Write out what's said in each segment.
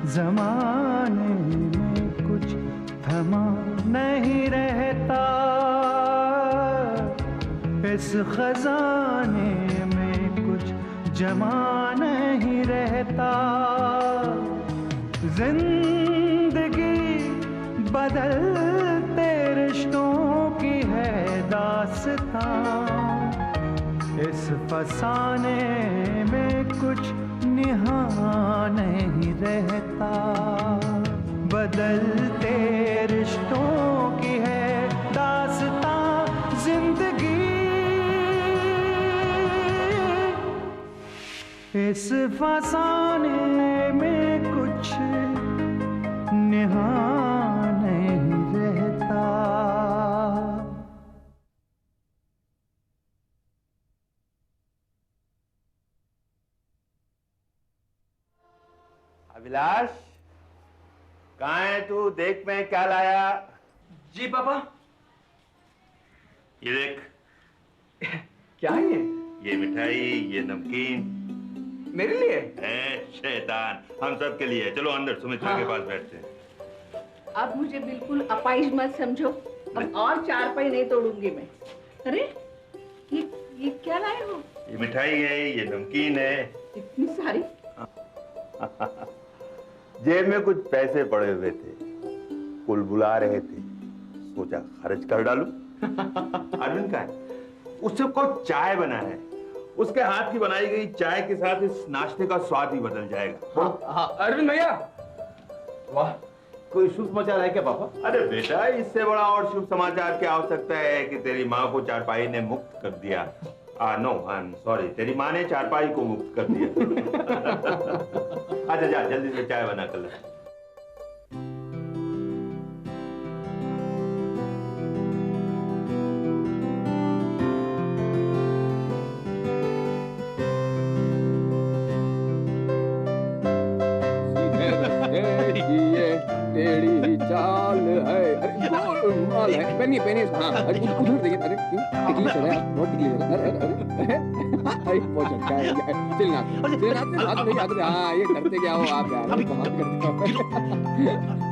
जमाने में कुछ थमा नहीं रहता, इस खजाने में कुछ जमा नहीं रहता। जिंदगी बदलते रिश्तों की है दास्तां, इस फसाने में कुछ निहा नहीं रहता। बदलते रिश्तों की है दास्तां जिंदगी, इस फसाने में कुछ निहा नहीं रहता। अभिलाष, कहाँ है तू? देख मैं क्या लाया। जी पापा। ये देख। क्या है ये मिठाई, ये नमकीन मेरे लिए है। शैतान, हम सब के लिए। चलो अंदर सुमित्रा के पास बैठते हैं। अब मुझे बिल्कुल अपाहिज मत समझो, अब और 4 पाई नहीं तोड़ूंगी मैं। अरे ये क्या लाए हो? ये मिठाई है, ये नमकीन है। इतनी सारी? जेब में कुछ पैसे पड़े हुए थे, कुल बुला रहे थे, सोचा खर्च कर डालूं। अरविंद का है, उससे को चाय बना है, उसके हाथ की बनाई गई चाय के साथ इस नाश्ते का स्वाद ही बदल जाएगा। हाँ अरविंद भैया, वाह, कोई शुभ समाचार है क्या पापा? अरे बेटा, इससे बड़ा और शुभ समाचार क्या हो सकता है कि तेरी माँ को चारपाई ने मुक्त कर दिया। नो सॉरी, तेरी माँ ने चारपाई को मुक्त कर दिया। अच्छा जा जल्दी से चाय बना कर ला। टेढ़ी चाल है, अरे गोलमाल है। पेनी पेनी, हाँ अरे उधर देखिए, अरे क्यों टिकली चढ़ा है, बहुत टिकली चढ़ा है। अरे अरे अरे बहुत अच्छा है। चलना चलना हाथ में याद रहे। हाँ ये करते क्या हो आप यार, बहुत करते हो।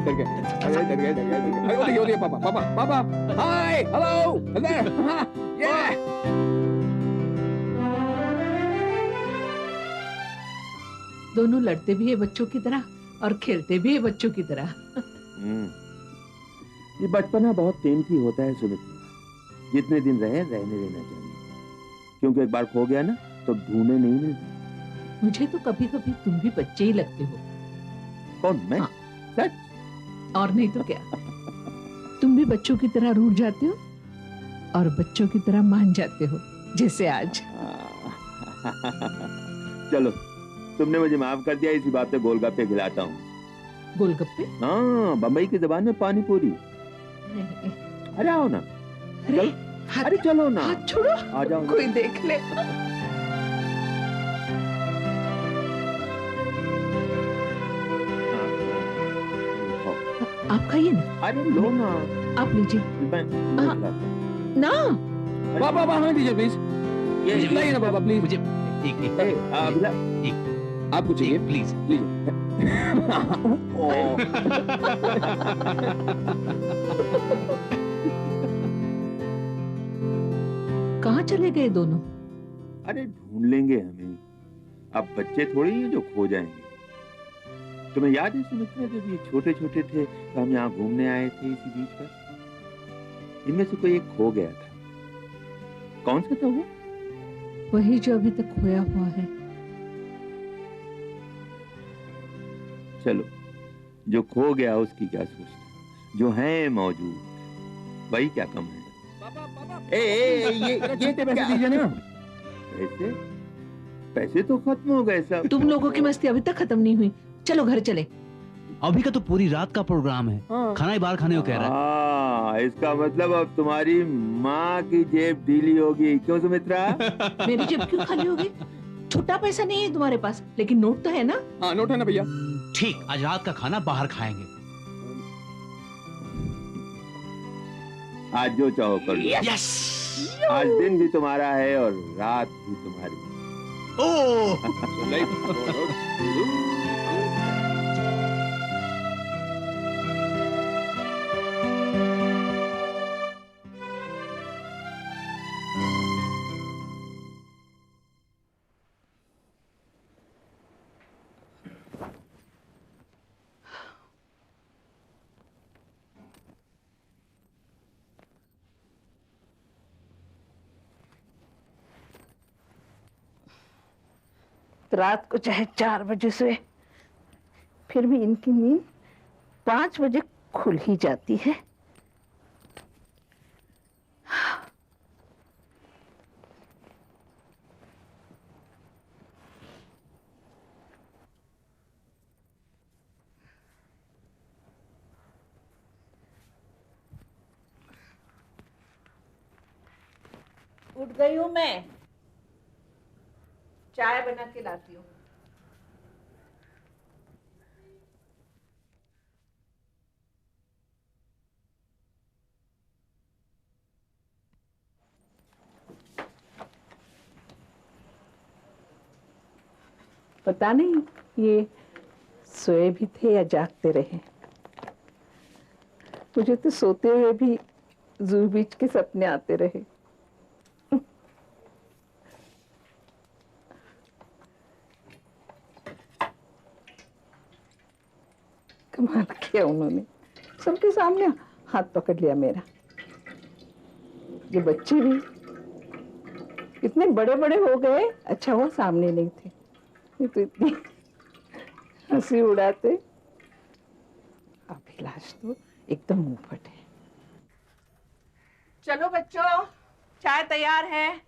डर गए, अरे डर गए। अरे वो देखिए पापा पापा पापा, हाय हेलो अंदर, हाँ ये दोनों लड़ते भी है बच्चों की तरह और खेलते भी है बच्चों की तरह। ये बचपना बहुत कीमती होता है सुमित्रा, जितने दिन रहने देना चाहिए, क्योंकि एक बार खो गया ना तो ढूंढने नहीं मिलता। मुझे तो कभी कभी तुम भी बच्चे ही लगते हो। कौन, मैं? हाँ। सच? और नहीं तो क्या, तुम भी बच्चों की तरह रूठ जाते हो और बच्चों की तरह मान जाते हो, जैसे आज। चलो, तुमने मुझे माफ कर दिया, इसी बात पे गोलगप्पे खिलाता हूँ। गोलगप्पे? हाँ, बम्बई की जबान में पानी पूरी। नहीं। अरे आओ ना। अरे अरे चलो ना, हाथ छोड़ो, आ जाओ। कोई देख ले। आप खाइए ना। अरे लो ना, आप लीजिए। ना पापा हाँ दीजिए प्लीज, ये लाइए ना पापा प्लीज। मुझे एक आपको चाहिए? प्लीज लीजिए। कहाँ चले गए दोनों? अरे ढूंढ लेंगे हमें, अब बच्चे थोड़ी हैं जो खो जाएंगे। तुम्हें याद है सुमित्रा, जब ये छोटे छोटे थे तो हम यहाँ घूमने आए थे इसी बीच पर, इनमें से कोई एक खो गया था। कौन सा था वो? वही जो अभी तक खोया हुआ है। चलो, जो खो गया उसकी क्या सोचना, जो है मौजूद वही क्या कम है। ये पैसे दीजिए ना। पैसे? पैसे तो खत्म हो गए सब। तुम लोगों की मस्ती अभी तक खत्म नहीं हुई, चलो घर चले। अभी का तो पूरी रात का प्रोग्राम है, खाना ही बाहर खाने को कह रहा है। हाँ, इसका मतलब अब तुम्हारी माँ की जेब ढीली होगी, क्यों सुमित्रा? मेरी जेब क्यों खाली होगी? छोटा पैसा नहीं है तुम्हारे पास, लेकिन नोट तो है ना? हाँ नोट है ना भैया। ठीक, आज रात का खाना बाहर खाएंगे। आज जो चाहो कर लो। यस। आज दिन भी तुम्हारा है और रात भी तुम्हारी। तो रात को चाहे 4 बजे सोए, फिर भी इनकी नींद 5 बजे खुल ही जाती है। उठ गई हूँ मैं, चाय बना के लाती हूँ। पता नहीं ये सोए भी थे या जागते रहे। मुझे तो सोते हुए भी जू बीच के सपने आते रहे। कमाल किया उन्होंने, सबके सामने हाथ पकड़ लिया मेरा। ये बच्चे भी इतने बड़े बड़े हो गए, अच्छा हुआ सामने नहीं थे, नहीं तो इतनी हंसी उड़ाते। अभिलाष तो एकदम मुंहफट है। चलो बच्चों, चाय तैयार है,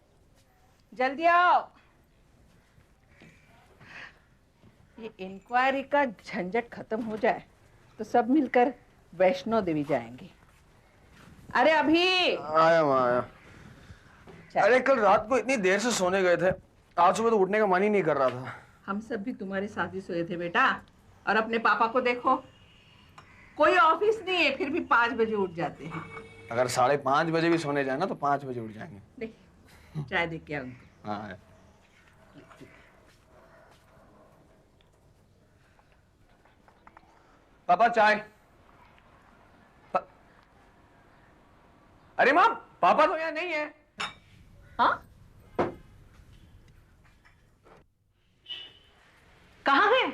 जल्दी आओ। ये इंक्वायरी का झंझट खत्म हो जाए तो सब मिलकर वैष्णो देवी जाएंगे। अरे अभी आया माँ आया। अरे कल रात को इतनी देर से सोने गए थे, आज सुबह तो उठने का मन ही नहीं कर रहा था। हम सब भी तुम्हारे साथ ही सोए थे बेटा। और अपने पापा को देखो, कोई ऑफिस नहीं है फिर भी 5 बजे उठ जाते हैं। अगर 5:30 बजे भी सोने जाए ना तो 5 बजे उठ जाएंगे। देख चाय दे के आ उनको। हाँ पापा चाय। अरे माँ, पापा तो यहाँ नहीं है। हाँ? कहाँ है?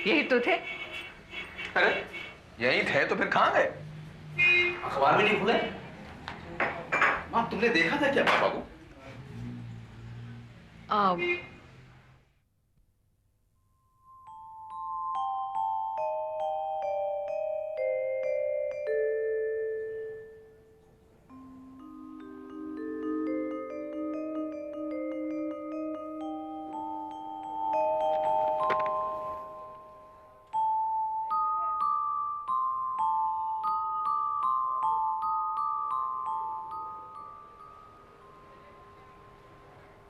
यही तो थे। अरे यही थे तो फिर कहाँ गए? अखबार भी नहीं खुले। माँ तुमने देखा था क्या पापा को?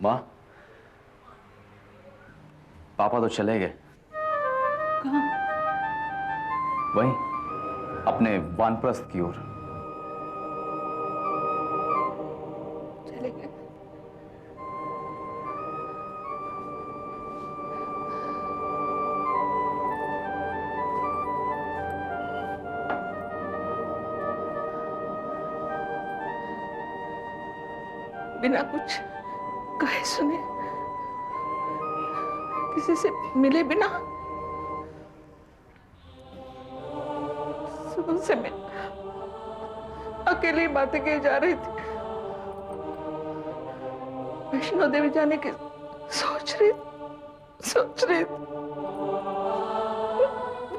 माँ, पापा तो चले गए। कहाँ? वहीं अपने वानप्रस्थ की ओर। चले गए। बिना कुछ कहे सुने, किसी से मिले बिना सुबह से मैं अकेली बातें किए जा रही थी। वैष्णो देवी जाने की सोच रही थी।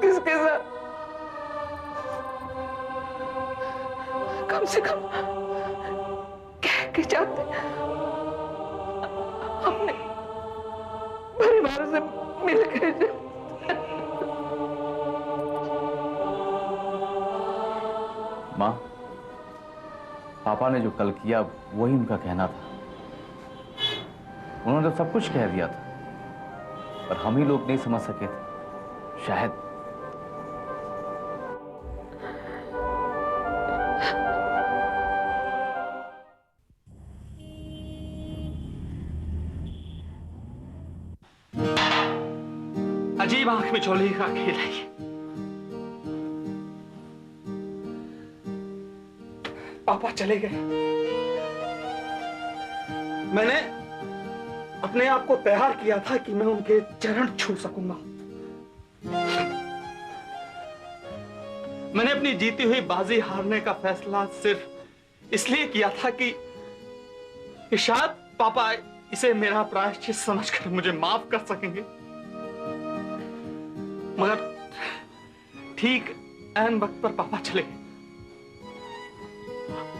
किसके साथ? कम से कम कह के जाते, अपने परिवार से मिल के जाते। माँ, पापा ने जो कल किया वही उनका कहना था। उन्होंने तो सब कुछ कह दिया था, पर हम ही लोग नहीं समझ सके थे शायद। अजीब आंख में चौले का खेल है ये। पापा चले गए, मैंने अपने आप को तैयार किया था कि मैं उनके चरण छू सकूंगा। मैंने अपनी जीती हुई बाजी हारने का फैसला सिर्फ इसलिए किया था कि शायद पापा इसे मेरा प्रायश्चित समझकर मुझे माफ कर सकेंगे, मगर ठीक ऐन वक्त पर पापा चले गए।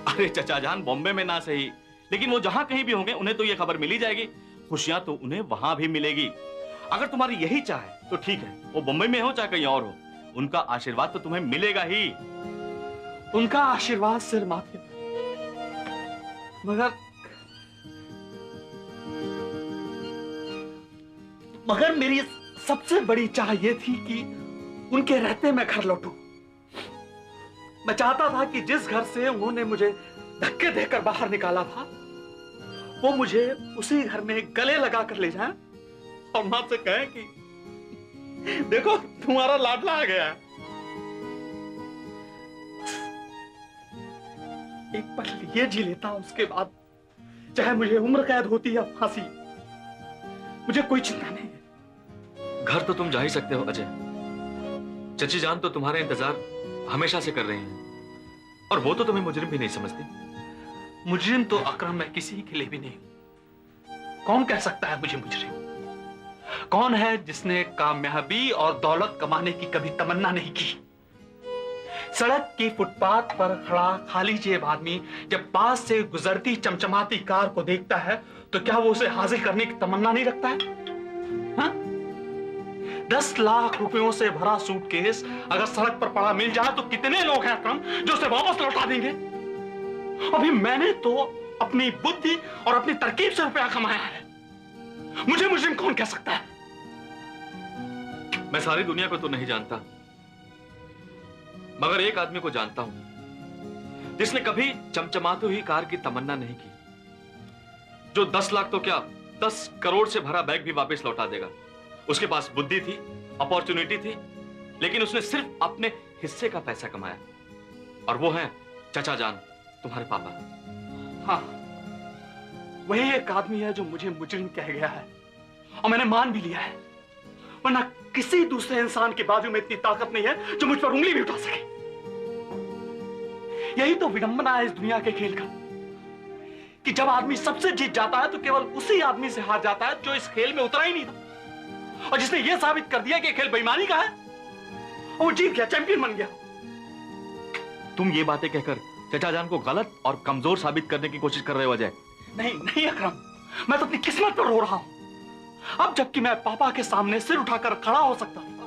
अरे चचा जान, बॉम्बे में ना सही, लेकिन वो जहां कहीं भी होंगे उन्हें तो ये खबर मिल ही जाएगी। खुशियां तो उन्हें वहां भी मिलेगी। अगर तुम्हारी यही चाह है तो ठीक है, वो बॉम्बे में हो चाहे कहीं और हो, उनका आशीर्वाद तो तुम्हें मिलेगा ही। उनका आशीर्वाद सिर माथे, मगर मेरी सबसे बड़ी चाह यह थी कि उनके रहते मैं घर लौटूं। मैं चाहता था कि जिस घर से उन्होंने मुझे धक्के देकर बाहर निकाला था, वो मुझे उसी घर में गले लगा कर ले जाएं और मां से कहें कि देखो तुम्हारा लाडला आ गया है। एक पल ये जी लेता, उसके बाद चाहे मुझे उम्र कैद होती या फांसी, मुझे कोई चिंता नहीं है। घर तो तुम जा ही सकते हो अजय। चची जान तो तुम्हारा इंतजार हमेशा से कर रही हैं, और वो तो तुम्हें मुजरिम भी नहीं समझती। मुजरिम तो अकरम मैं किसी के लिए भी नहीं हूं। कौन कह सकता है मुझे मुजरिम? कौन है जिसने कामयाबी और दौलत कमाने की कभी तमन्ना नहीं की? सड़क की फुटपाथ पर खड़ा खाली जेब आदमी जब पास से गुजरती चमचमाती कार को देखता है तो क्या वो उसे हासिल करने की तमन्ना नहीं रखता है? हाँ? 10 लाख रुपयों से भरा सूटकेस अगर सड़क पर पड़ा मिल जाए तो कितने लोग हैं अकरम जो उसे वापस लौटा देंगे? अभी मैंने तो अपनी बुद्धि और अपनी तरकीब से रुपया कमाया है। मुझे मुजरिम कौन कह सकता है? मैं सारी दुनिया को तो नहीं जानता, मगर एक आदमी को जानता हूं जिसने कभी चमचमाती हुई कार की तमन्ना नहीं की, जो 10 लाख तो क्या 10 करोड़ से भरा बैग भी वापस लौटा देगा। उसके पास बुद्धि थी, अपॉर्चुनिटी थी, लेकिन उसने सिर्फ अपने हिस्से का पैसा कमाया, और वो है चचा जान, तुम्हारे पापा। हाँ, वही एक आदमी है जो मुझे मुजरिम कह गया है, और मैंने मान भी लिया है, वरना किसी दूसरे इंसान के बाजू में इतनी ताकत नहीं है जो मुझ पर उंगली भी उठा सके। यही तो विडंबना है इस दुनिया के खेल का, कि जब आदमी सबसे जीत जाता है तो केवल उसी आदमी से हार जाता है जो इस खेल में उतरा ही नहीं था, और जिसने यह साबित कर दिया कि खेल बेईमानी का है, और वो जीत गया, चैंपियन बन गया। तुम ये बातें कहकर चचा जान को गलत और कमजोर साबित करने की कोशिश कर रहे हो अजय। नहीं नहीं अकरम, मैं तो अपनी किस्मत पर रो रहा हूं। अब जबकि मैं पापा के सामने सिर उठाकर खड़ा हो सकता था,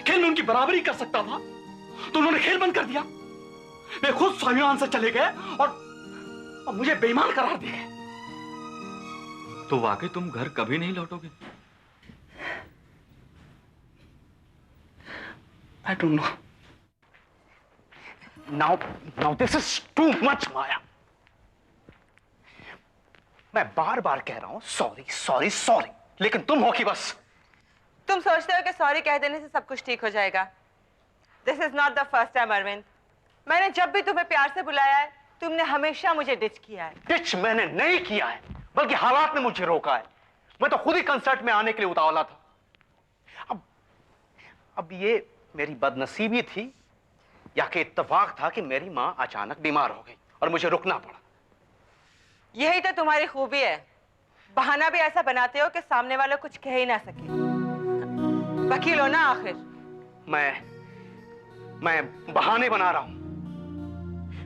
खेल में उनकी बराबरी कर सकता था, तो उन्होंने खेल बंद कर दिया। वे खुद स्वाभिमान से चले गए और मुझे बेईमान करार दिए। तो वाकई तुम घर कभी नहीं लौटोगे? I don't know. Now this is too much, माया। मैं बार बार कह रहा हूं सॉरी सॉरी सॉरी, लेकिन तुम हो कि बस। तुम सोचते हो कि सॉरी कह देने से सब कुछ ठीक हो जाएगा। This is not the first time Arvind. मैंने जब भी तुम्हें प्यार से बुलाया है, तुमने हमेशा मुझे डिच किया है। डिच मैंने नहीं किया है, बल्कि हालात ने मुझे रोका है। मैं तो खुद ही कंसर्ट में आने के लिए उतावला था। अब ये मेरी बदनसीबी थी या कि इत्तेफाक था कि मेरी मां अचानक बीमार हो गई और मुझे रुकना पड़ा। यही तो तुम्हारी खूबी है, बहाना भी ऐसा बनाते हो कि सामने वाला कुछ कह ही ना सके। वकील हो ना आखिर। मैं बहाने बना रहा हूं।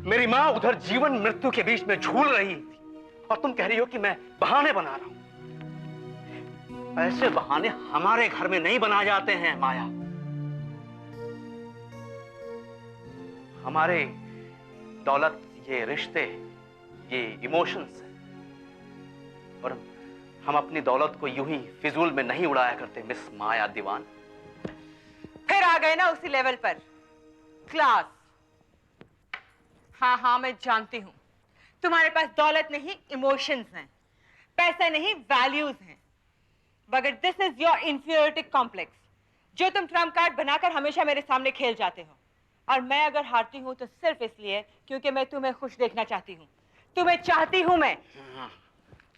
मेरी मां उधर जीवन मृत्यु के बीच में झूल रही थी और तुम कह रही हो कि मैं बहाने बना रहा हूं। ऐसे बहाने हमारे घर में नहीं बनाए जाते हैं माया। हमारे दौलत, ये रिश्ते, ये इमोशंस है, और हम अपनी दौलत को यूं ही फिजूल में नहीं उड़ाया करते मिस माया दीवान। फिर आ गए ना उसी लेवल पर, क्लास। हाँ हाँ, मैं जानती हूं तुम्हारे पास दौलत नहीं, इमोशंस हैं, पैसे नहीं, वैल्यूज हैं। मगर this is your inferiority complex, जो तुम ट्रम्प कार्ड बनाकर हमेशा मेरे सामने खेल जाते हो। और मैं अगर हारती हूं तो सिर्फ इसलिए क्योंकि मैं तुम्हें खुश देखना चाहती हूं। तुम्हें चाहती हूं मैं।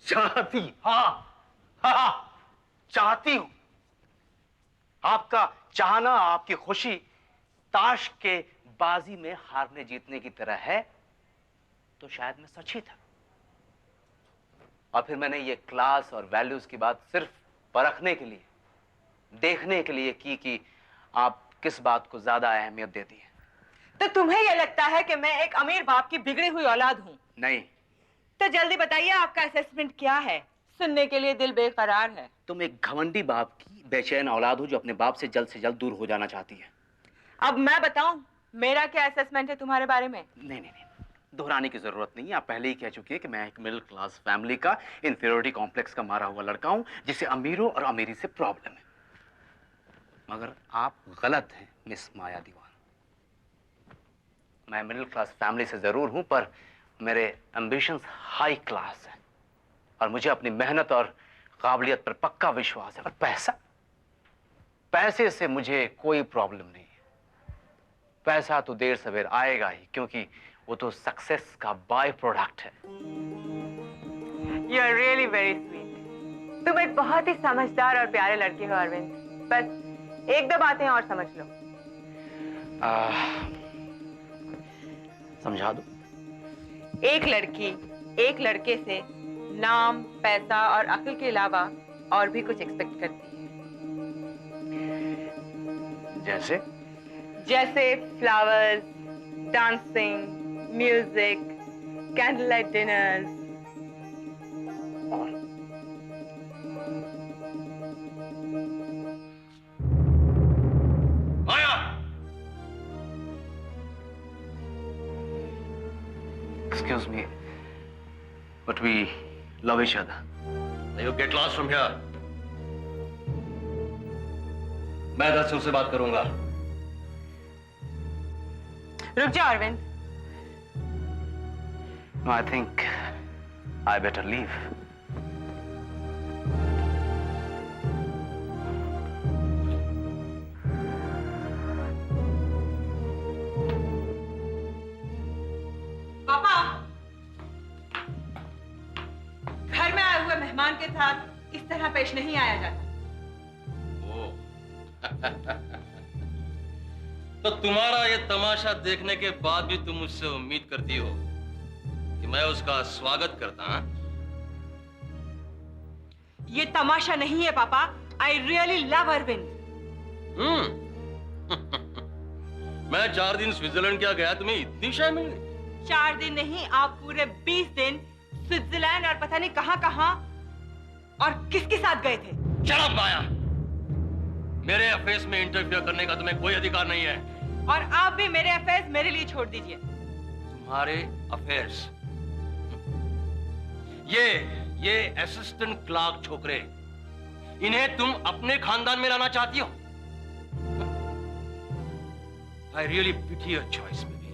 चाहती? हाँ, चाहती हूं। आपका चाहना, आपकी खुशी ताश के बाजी में हारने जीतने की तरह है, तो शायद मैं सच ही था। और फिर मैंने ये क्लास और वैल्यूज की बात सिर्फ परखने के लिए, देखने के लिए की कि आप किस बात को ज्यादा अहमियत देती हैं। तो तुम्हें यह लगता है कि मैं एक अमीर बाप की बिगड़ी हुई औलाद हूँ? नहीं। तो जल्दी बताइए आपका असेसमेंट क्या है? सुनने के लिए दिल बेकरार है। तुम एक घमंडी बाप की बेचैन औलाद हो जो अपने बाप से जल्द दूर हो जाना चाहती है। अब मैं बताऊं मेरा क्या असेसमेंट है तुम्हारे बारे में? नहीं, दोहराने की जरूरत नहीं है। आप पहले ही कह चुकी है कि मैं एक मिडिल क्लास फैमिली का इंफीरियरिटी कॉम्प्लेक्स का मारा हुआ लड़का हूं जिसे अमीरों और अमीरी से प्रॉब्लम है। मगर आप गलत हैं मिस माया दीवान। मैं मिडिल क्लास फैमिली से जरूर हूं, पर मेरे एम्बिशंस हाई क्लास हैं और मुझे अपनी मेहनत और काबिलियत पर पक्का विश्वास है। और पैसे से मुझे कोई प्रॉब्लम नहीं है। पैसा तो देर सवेर आएगा ही, क्योंकि वो तो सक्सेस का बाय प्रोडक्ट है। You are really very sweet. तुम एक बहुत ही समझदार और प्यारे लड़के हो अरविंद। बस एक दो बातें और समझ लो। समझा दो। एक लड़की एक लड़के से नाम, पैसा और अक्ल के अलावा और भी कुछ एक्सपेक्ट करती है। जैसे flowers, dancing, music, candle light dinners. Maya! Excuse me, but we love each other. Now you get lost from here. मैं 10 से बात करूंगा। रुक जाओ Arvind. No, I think I better leave. पापा, घर में आए हुए मेहमान के साथ इस तरह पेश नहीं आया जाता। तो तुम्हारा ये तमाशा देखने के बाद भी तुम मुझसे उम्मीद करती हो कि मैं उसका स्वागत करता? ये तमाशा नहीं है पापा। I really love Arvind. मैं 4 दिन स्विट्जरलैंड क्या गया, तुम्हें इतनी शाय मिल गई? 4 दिन नहीं, आप पूरे 20 दिन स्विट्जरलैंड और पता नहीं कहां और किसके साथ गए थे? शट अप माया! मेरे अफेयर्स में इंटरफियर करने का तुम्हें कोई अधिकार नहीं है। और आप भी मेरे अफेयर्स मेरे लिए छोड़ दीजिए। तुम्हारे अफेयर्स? ये असिस्टेंट क्लार्क छोकरे, इन्हें तुम अपने खानदान में लाना चाहती हो? I really pity your choice, baby.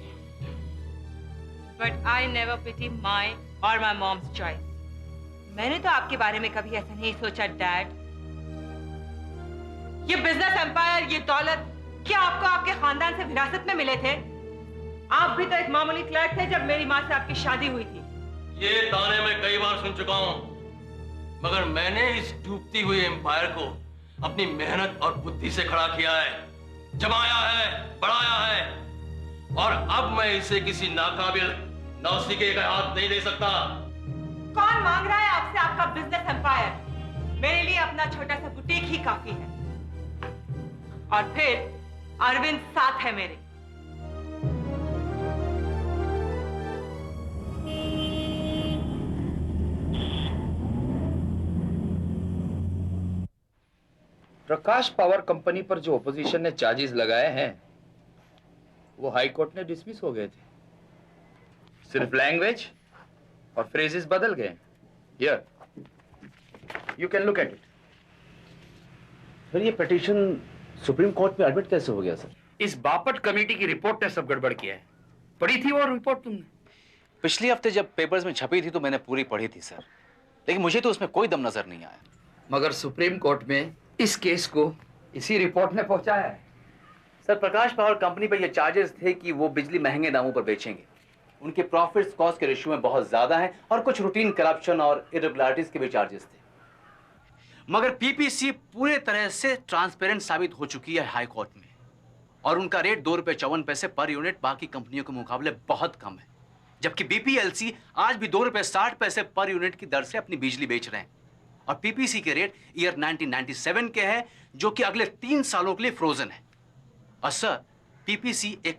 But I never pity my or my mom's choice. मैंने तो आपके बारे में कभी ऐसा नहीं सोचा, डैड। ये बिजनेस एम्पायर, ये दौलत, क्या आपको आपके खानदान से विरासत में मिले थे? आप भी तो एक मामूली क्लर्क थे जब मेरी माँ से आपकी शादी हुई थी। ये ताने मैं कई बार सुन चुका हूं, मगर मैंने इस डूबती हुई एम्पायर को अपनी मेहनत और बुद्धि से खड़ा किया है, जमाया है, बढ़ाया है, और अब मैं इसे किसी नाकाबिल नौसिखे का हाथ नहीं दे सकता। कौन मांग रहा है आपसे आपका बिजनेस एम्पायर? मेरे लिए अपना छोटा सा बुटीक ही काफी है। और फिर अरविंद साथ है मेरे। प्रकाश पावर कंपनी पर जो ओपोजिशन ने चार्जेस लगाए हैं वो हाई कोर्ट ने डिसमिस हो गए थे। सिर्फ लैंग्वेज और फ्रेजेस बदल गए। Here you can look at it. फिर ये पिटीशन सुप्रीम कोर्ट में एडमिट कैसे हो गया सर? इस बापट कमेटी की रिपोर्ट ने सब गड़बड़ किया है। पढ़ी थी वो रिपोर्ट तुमने? पिछले हफ्ते जब पेपर्स में छपी थी तो मैंने पूरी पढ़ी थी सर, लेकिन मुझे तो उसमें कोई दम नजर नहीं आया। मगर सुप्रीम कोर्ट में इस केस को इसी रिपोर्ट ने पहुंचाया है। सर, प्रकाश पावर कंपनी पर ये चार्जेस थे कि वो बिजली महंगे दामों पर बेचेंगे। उनके प्रॉफिट्स कॉस्ट के रेशियो में बहुत ज्यादा है और कुछ रूटीन करप्शन और इरेगुलरिटीज के भी चार्जेस थे। मगर पीपीसी पूरे तरह से ट्रांसपेरेंट साबित हो चुकी है हाई कोर्ट में, और उनका रेट ₹2.54 पर यूनिट बाकी कंपनियों के मुकाबले बहुत कम है। जबकि बीपीएलसी आज भी ₹2.60 पर यूनिट की दर से अपनी बिजली बेच रहे हैं और पीपीसी के रेट ईयर 1997 के हैं, जो कि अगले 3 सालों के लिए फ्रोजन है। और सर, पीपीसी एक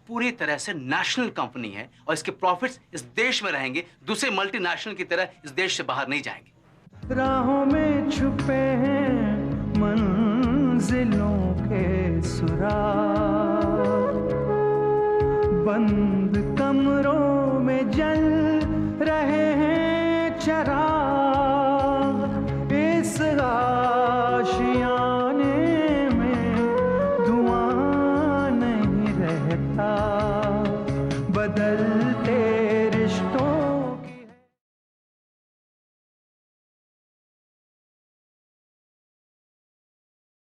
पूरी तरह से नेशनल कंपनी है और इसके प्रॉफिट्स इस देश में रहेंगे, दूसरे मल्टीनेशनल की तरह इस देश से बाहर नहीं जाएंगे। राहों में छुपे हैं मंजिलों के सुराग, बंद कमरों में जल रहे हैं चिराग, इस आशियाने में धुआं नहीं रहता, बदल